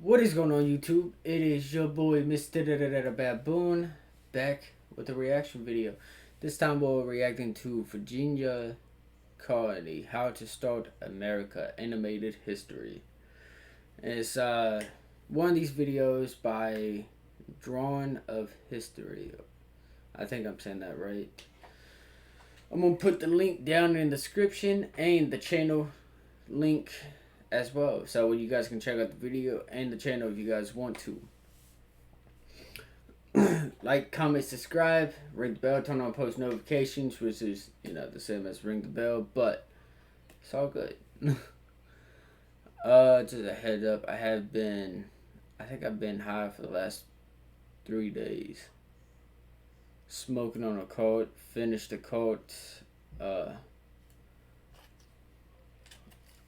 What is going on, YouTube? It is your boy MrBaboon back with a reaction video. This time we're reacting to Virginia Colony, How to Start America Animated History. And it's one of these videos by Drawn of History. I think I'm saying that right. I'm gonna put the link down in the description and the channel link as well, so you guys can check out the video and the channel if you guys want to. Like, comment, subscribe, ring the bell, turn on post notifications, which is, the same as ring the bell, but it's all good. Just a heads up, I think I've been high for the last 3 days. Smoking on a cult, finished the cult.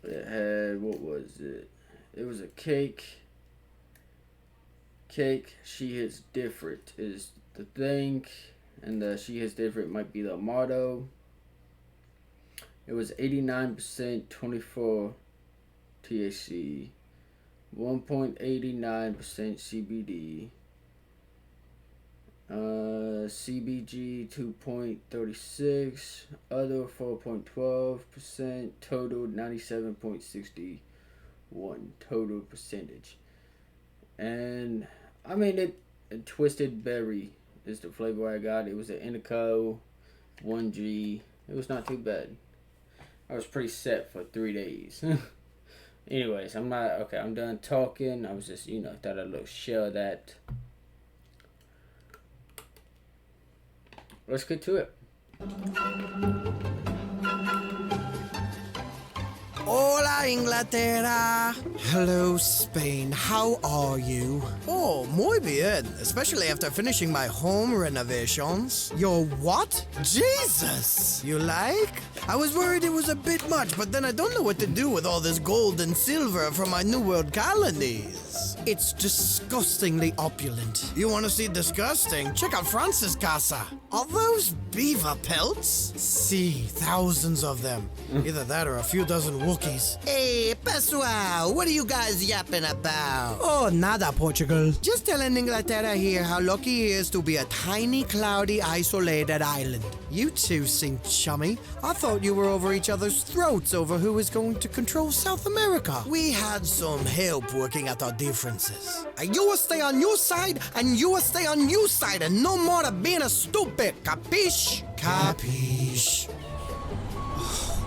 It had, what was it? It was a cake. She hits different is the thing, and the she hits different might be the motto. It was 89%, 24 THC, 1.89% CBD. CBG 2.36, other 4.12%, total 97.61 total percentage. And I mean, it twisted berry is the flavor I got. It was an indica 1G. It was not too bad. I was pretty set for 3 days. Anyways, I'm done talking. I was just, thought I'd share that. Let's get to it. Hola, Inglaterra. Hello, Spain. How are you? Oh, muy bien. Especially after finishing my home renovations. Your what? Jesus! You like? I was worried it was a bit much, but then I don't know what to do with all this gold and silver from my New World colonies. It's disgustingly opulent. You want to see disgusting? Check out Francis' casa. Are those beaver pelts? See, thousands of them. Either that or a few dozen Wookiees. Hey, pessoal, what are you guys yapping about? Oh, nada, Portugal. Just telling Inglaterra here how lucky he is to be a tiny, cloudy, isolated island. You two seem chummy. I thought you were over each other's throats over who was going to control South America. We had some help working out our differences. You will stay on your side, and you will stay on your side, and no more of being a stupid, capiche? Capiche.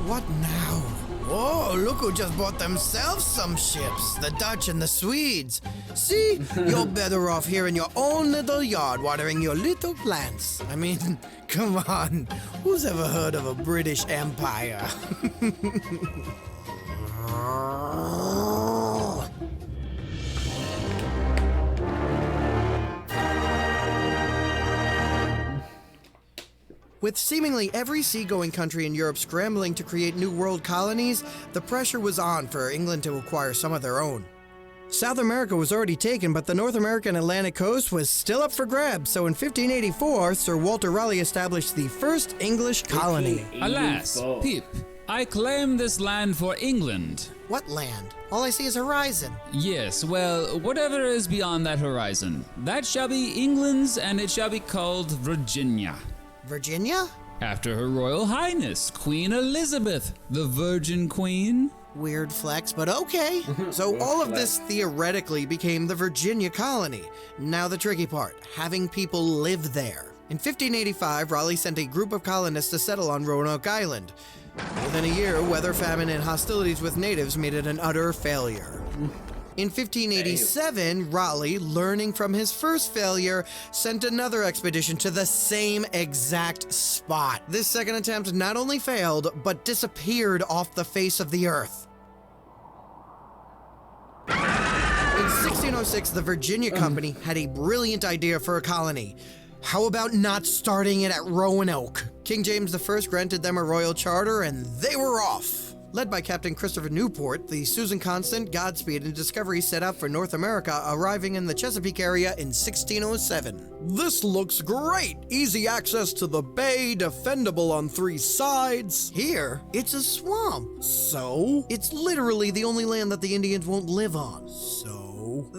What now? Oh, look who just bought themselves some ships. The Dutch and the Swedes. See? You're better off here in your own little yard watering your little plants. I mean, come on. Who's ever heard of a British Empire? With seemingly every seagoing country in Europe scrambling to create new world colonies, the pressure was on for England to acquire some of their own. South America was already taken, but the North American Atlantic coast was still up for grabs, so in 1584, Sir Walter Raleigh established the first English colony. Alas, Pip, I claim this land for England. What land? All I see is horizon. Yes, well, whatever is beyond that horizon, that shall be England's, and it shall be called Virginia. Virginia? After Her Royal Highness, Queen Elizabeth, the Virgin Queen. Weird flex, but okay. So all of this theoretically became the Virginia colony. Now the tricky part, having people live there. In 1585, Raleigh sent a group of colonists to settle on Roanoke Island. Within a year, weather, famine, and hostilities with natives made it an utter failure. In 1587, Raleigh, learning from his first failure, sent another expedition to the same exact spot. This second attempt not only failed, but disappeared off the face of the earth. In 1606, the Virginia Company had a brilliant idea for a colony. How about not starting it at Roanoke? King James I granted them a royal charter, and they were off. Led by Captain Christopher Newport, the Susan Constant, Godspeed, and Discovery set out for North America, arriving in the Chesapeake area in 1607. This looks great! Easy access to the bay, defendable on 3 sides. Here, it's a swamp. So? It's literally the only land that the Indians won't live on. So? No,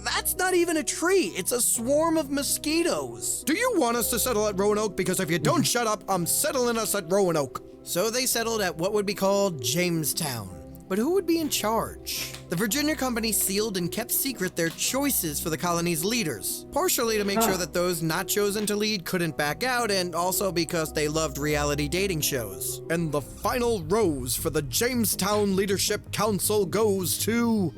that's not even a tree. It's a swarm of mosquitoes. Do you want us to settle at Roanoke? Because if you don't shut up, I'm settling us at Roanoke. So they settled at what would be called Jamestown. But who would be in charge? The Virginia Company sealed and kept secret their choices for the colony's leaders, partially to make sure that those not chosen to lead couldn't back out, and also because they loved reality dating shows. And the final rose for the Jamestown Leadership Council goes to...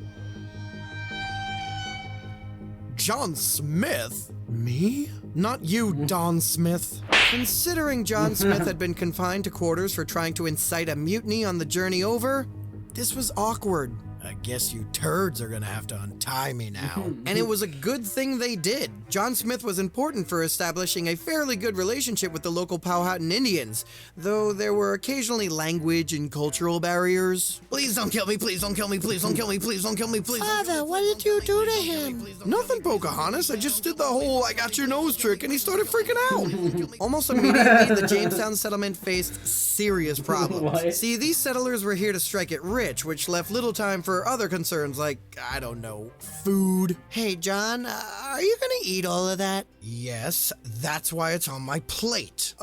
John Smith? Me? Not you, Don Smith. Considering John Smith had been confined to quarters for trying to incite a mutiny on the journey over, this was awkward. I guess you turds are gonna have to untie me now. And it was a good thing they did. John Smith was important for establishing a fairly good relationship with the local Powhatan Indians, though there were occasionally language and cultural barriers. Please don't kill me, please don't kill me, please don't kill me, please don't kill me, please. Father, what did you do to him? Nothing, Pocahontas. I just did the whole I got your nose trick and he started freaking out. Almost immediately, the Jamestown settlement faced serious problems. What? See, these settlers were here to strike it rich, which left little time for other concerns like, I don't know, food. Hey, John, are you gonna eat all of that? Yes, that's why it's on my plate.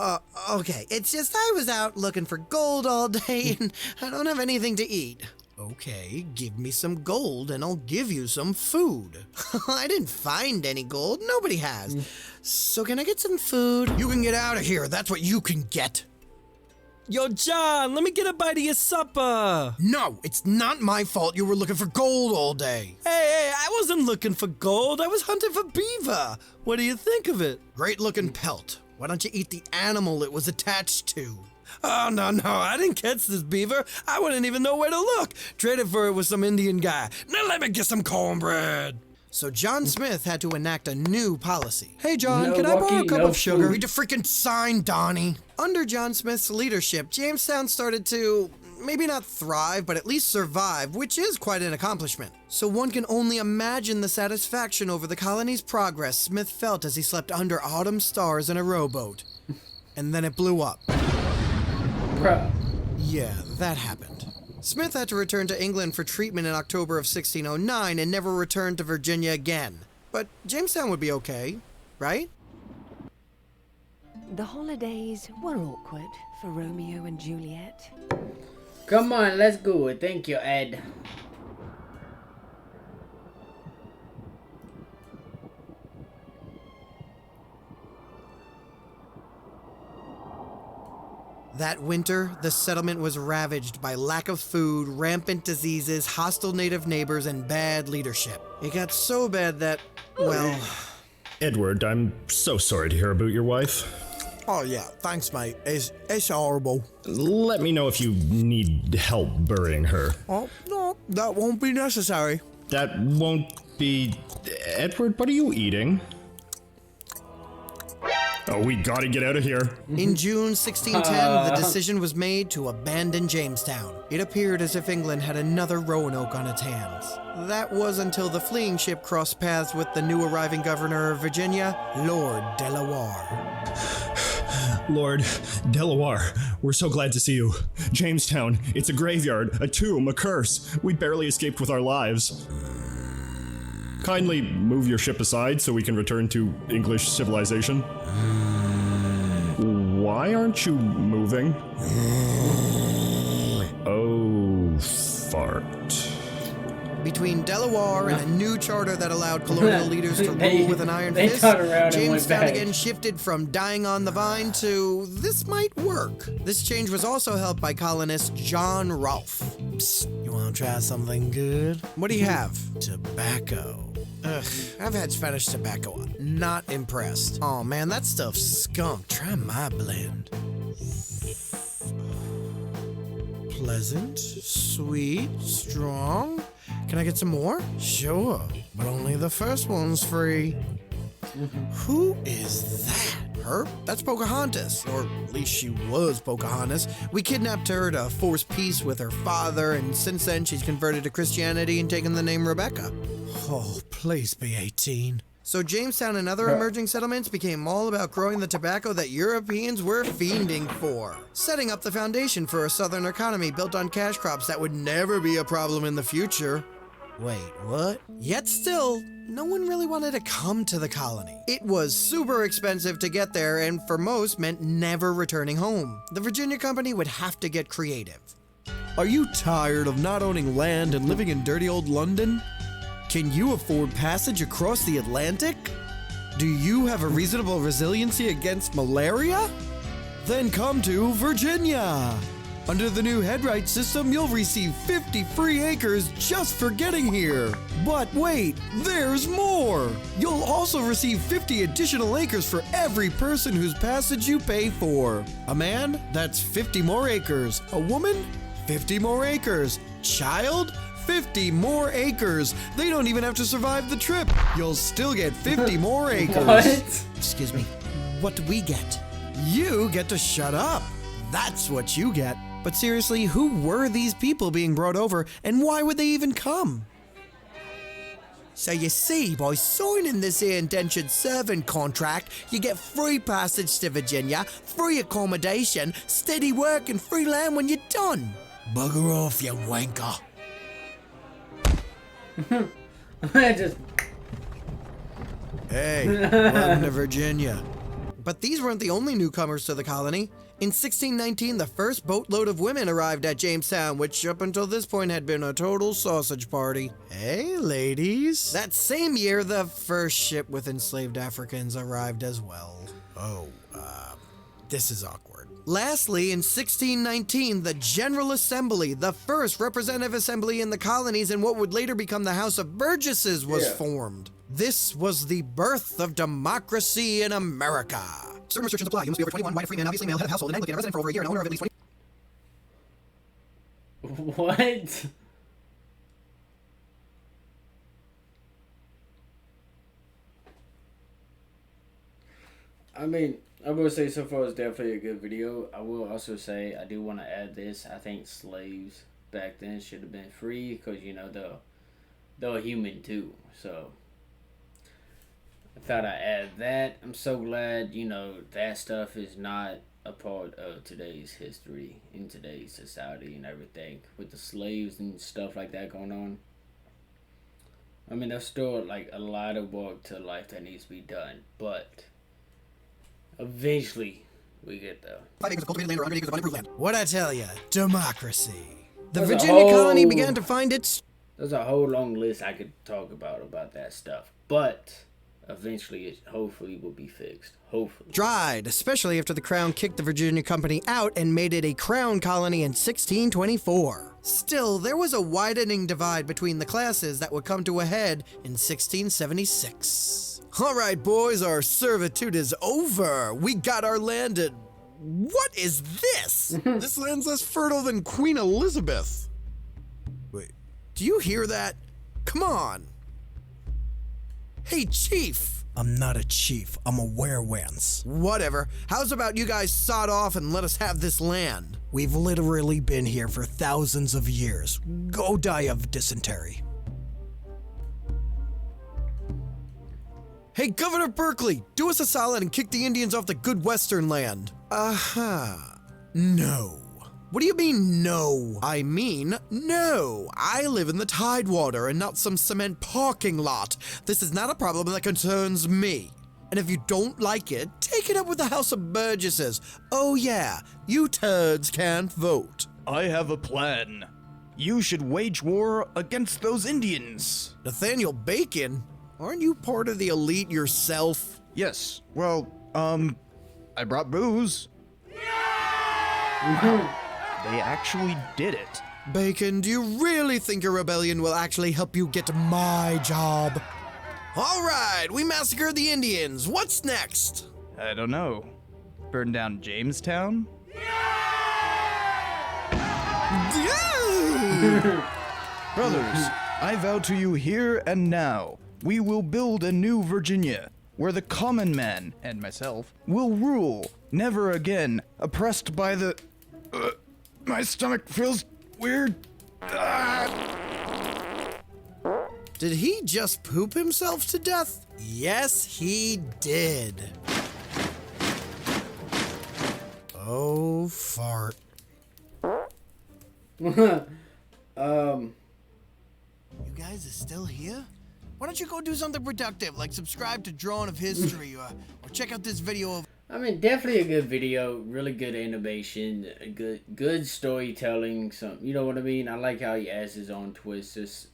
Okay, it's just I was out looking for gold all day and I don't have anything to eat. Okay, give me some gold and I'll give you some food. I didn't find any gold. Nobody has. So can I get some food? You can get out of here. That's what you can get. Yo, John, let me get a bite of your supper. No, it's not my fault you were looking for gold all day. Hey, I wasn't looking for gold. I was hunting for beaver. What do you think of it? Great looking pelt. Why don't you eat the animal it was attached to? Oh, no, I didn't catch this beaver. I wouldn't even know where to look. Traded for it with some Indian guy. Now let me get some cornbread. So John Smith had to enact a new policy. Hey, John, No can I borrow a walkie, cup no of sugar? food. Read the freaking sign, Donnie. Under John Smith's leadership, Jamestown started to, maybe not thrive, but at least survive, which is quite an accomplishment. So one can only imagine the satisfaction over the colony's progress Smith felt as he slept under autumn stars in a rowboat. And then it blew up. Bruh. Yeah, that happened. Smith had to return to England for treatment in October of 1609 and never returned to Virginia again. But Jamestown would be okay, right? The holidays were awkward for Romeo and Juliet. Come on, let's go. Thank you, Ed. That winter, the settlement was ravaged by lack of food, rampant diseases, hostile native neighbors, and bad leadership. It got so bad that, well... Edward, I'm so sorry to hear about your wife. Oh yeah, thanks mate. It's horrible. Let me know if you need help burying her. Oh, no, that won't be necessary. That won't be... Edward, what are you eating? Oh, we gotta get out of here. In June 1610, the decision was made to abandon Jamestown. It appeared as if England had another Roanoke on its hands. That was until the fleeing ship crossed paths with the new arriving governor of Virginia, Lord Delaware. Lord Delaware, we're so glad to see you. Jamestown, it's a graveyard, a tomb, a curse. We barely escaped with our lives. Kindly move your ship aside so we can return to English civilization. Why aren't you moving? Oh, fart. Between Delaware and a new charter that allowed colonial leaders to They- rule with an iron they fist, turned around and went Jamestown back. again shifted from dying on the vine to this might work. This change was also helped by colonist John Rolfe. Psst, you want to try something good? What do you have? Tobacco. Ugh, I've had Spanish tobacco. Not impressed. Oh man, that stuff's skunk. Try my blend. Pleasant, sweet, strong. Can I get some more? Sure, but only the first one's free. Who is that? Her? That's Pocahontas, or at least she was Pocahontas. We kidnapped her to force peace with her father, and since then she's converted to Christianity and taken the name Rebecca. Oh, please be 18. So Jamestown and other emerging settlements became all about growing the tobacco that Europeans were fiending for, setting up the foundation for a southern economy built on cash crops that would never be a problem in the future. Wait, what? Yet still, no one really wanted to come to the colony. It was super expensive to get there, and for most meant never returning home. The Virginia Company would have to get creative. Are you tired of not owning land and living in dirty old London? Can you afford passage across the Atlantic? Do you have a reasonable resiliency against malaria? Then come to Virginia. Under the new headright system, you'll receive 50 free acres just for getting here. But wait, there's more! You'll also receive 50 additional acres for every person whose passage you pay for. A man? That's 50 more acres. A woman? 50 more acres. Child? 50 more acres. They don't even have to survive the trip. You'll still get 50 more acres. What? Excuse me, what do we get? You get to shut up. That's what you get. But seriously, who were these people being brought over, and why would they even come? So you see, by signing this here indentured servant contract, you get free passage to Virginia, free accommodation, steady work, and free land when you're done. Bugger off, you wanker. Just Hey, welcome to Virginia. But these weren't the only newcomers to the colony. In 1619, the first boatload of women arrived at Jamestown, which up until this point had been a total sausage party. Hey, ladies. That same year, the first ship with enslaved Africans arrived as well. This is awkward. Lastly, in 1619, the General Assembly, the first representative assembly in the colonies in what would later become the House of Burgesses, was formed. This was the birth of democracy in America. Certain restrictions apply. You must be over 21, white, free man, obviously male, head of household, and Anglican, resident for over a year, and owner of at least 20... what? I mean, I will say so far it's definitely a good video. I will also say I do want to add this. I think slaves back then should have been free because, you know, they're human too. So I thought I'd add that. I'm so glad, you know, that stuff is not a part of today's history, in today's society and everything. With the slaves and stuff like that going on. I mean, there's still, like, a lot of work to life that needs to be done. But eventually, we get there. 5 acres of cultivated land or 100 acres of unimproved land. What'd I tell ya? Democracy. The There's a Virginia colony whole- began to find its... There's a whole long list I could talk about that stuff. But eventually, it hopefully will be fixed. Hopefully. dried, especially after the Crown kicked the Virginia Company out and made it a Crown colony in 1624. Still, there was a widening divide between the classes that would come to a head in 1676. All right, boys, our servitude is over. We got our land and... What is this? This land's less fertile than Queen Elizabeth. Wait, do you hear that? Come on. Hey, Chief. I'm not a chief. I'm a werewolf. Whatever. How's about you guys sod off and let us have this land? We've literally been here for thousands of years. Go die of dysentery. Hey, Governor Berkeley, do us a solid and kick the Indians off the good western land. No. What do you mean, no? I mean, no. I live in the Tidewater and not some cement parking lot. This is not a problem that concerns me. And if you don't like it, take it up with the House of Burgesses. Oh yeah, you turds can't vote. I have a plan. You should wage war against those Indians. Nathaniel Bacon? Aren't you part of the elite yourself? Yes, well, I brought booze. They actually did it. Bacon, do you really think your rebellion will actually help you get my job? All right, we massacred the Indians. What's next? I don't know. Burn down Jamestown? Brothers, I vow to you here and now, we will build a new Virginia, where the common man, and myself, will rule, never again oppressed by the... my stomach feels weird. Did he just poop himself to death? Yes, he did. Oh, fart. You guys are still here? Why don't you go do something productive, like subscribe to Drawing of History or check out this video of... I mean, definitely a good video, really good animation, a good storytelling. Some, you know what I mean. I like how he adds his own twists,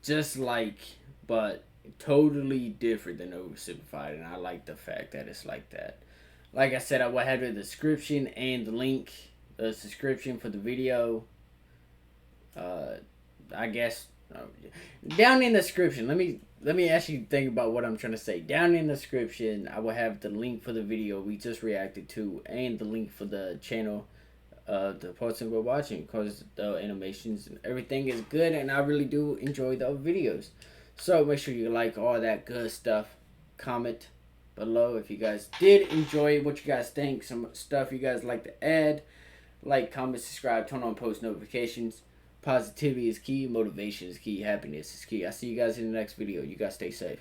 just like, but totally different than Oversimplified, and I like the fact that it's like that. Like I said, I will have the description and the link, the subscription for the video. I guess down in the description. Let me actually think about what I'm trying to say. Down in the description, I will have the link for the video we just reacted to and the link for the channel, the person we're watching, because the animations and everything is good, and I really do enjoy the videos. So make sure you like all that good stuff. Comment below if you guys did enjoy what you guys think, some stuff you guys like to add. Like, comment, subscribe, turn on post notifications. Positivity is key, motivation is key, happiness is key. I'll see you guys in the next video. You guys stay safe.